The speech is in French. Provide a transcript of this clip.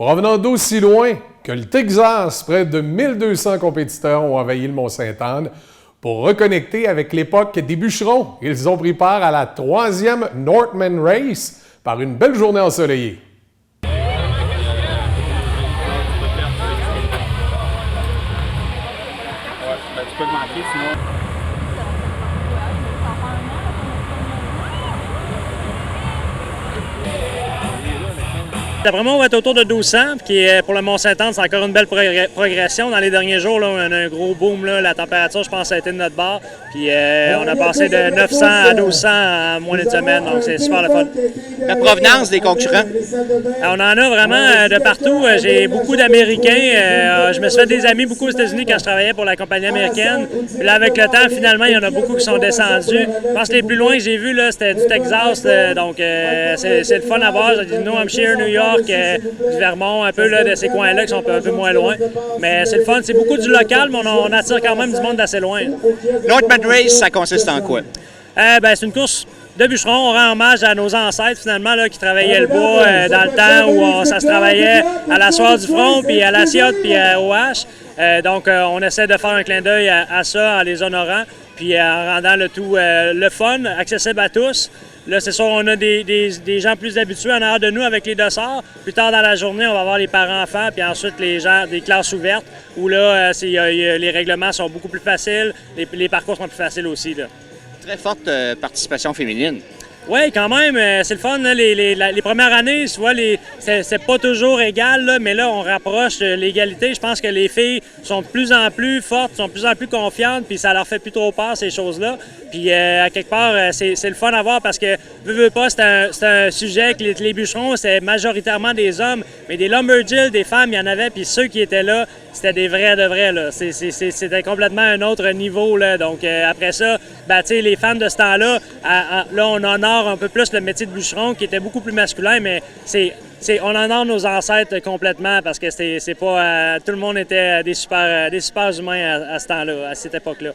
Provenant d'aussi loin que le Texas, près de 1200 compétiteurs ont envahi le Mont-Sainte-Anne pour reconnecter avec l'époque des bûcherons. Ils ont pris part à la 3e Northman Race par une belle journée ensoleillée. Tu peux te manquer sinon. D'après moi, on va être autour de 1200, qui pour le Mont-Sainte-Anne, c'est encore une belle progression. Dans les derniers jours, là, on a un gros boom. Là. La température, je pense, a été de notre bord. Puis on a passé de 900 à 1200 en moins d'une semaine, donc c'est super le fun. La provenance des concurrents? On en a vraiment de partout. J'ai beaucoup d'Américains. Je me suis fait des amis beaucoup aux États-Unis quand je travaillais pour la compagnie américaine. Puis là, avec le temps, finalement, il y en a beaucoup qui sont descendus. Je pense que les plus loin que j'ai vus, c'était du Texas. Donc, c'est le fun à voir. J'ai dit New Hampshire, New York, du Vermont, un peu là, de ces coins-là qui sont un peu moins loin. Mais c'est le fun. C'est beaucoup du local, mais on attire quand même du monde d'assez loin. Northman Race, ça consiste en quoi? C'est une course de bûcherons. On rend hommage à nos ancêtres, finalement, là, qui travaillaient le bois dans le temps où ça se travaillait à la soie du front, puis à l'assiette, puis au hache. Donc, on essaie de faire un clin d'œil à ça en les honorant, puis en rendant le tout le fun, accessible à tous. Là, c'est sûr, on a des gens plus habitués en arrière de nous avec les dossards. Plus tard dans la journée, on va avoir les parents-enfants, puis ensuite les gens des classes ouvertes, où là, les règlements sont beaucoup plus faciles, les parcours sont plus faciles aussi. Là. Très forte participation féminine. Oui, quand même, c'est le fun. Là, les premières années, tu vois, c'est pas toujours égal, là, mais là, on rapproche l'égalité. Je pense que les filles sont de plus en plus fortes, sont de plus en plus confiantes, puis ça leur fait plus trop peur, ces choses-là. Puis, à quelque part, c'est le fun à voir parce que, veux pas, c'est un sujet que les bûcherons, c'est majoritairement des hommes, mais des lumberjills, des femmes, il y en avait, puis ceux qui étaient là, c'était des vrais de vrais, là. C'était complètement un autre niveau, là. Donc, après ça, ben, tu sais, les femmes de ce temps-là, là, on honore un peu plus le métier de bûcheron qui était beaucoup plus masculin, mais on honore nos ancêtres complètement parce que c'est pas tout le monde était des super humains à ce temps-là, à cette époque-là.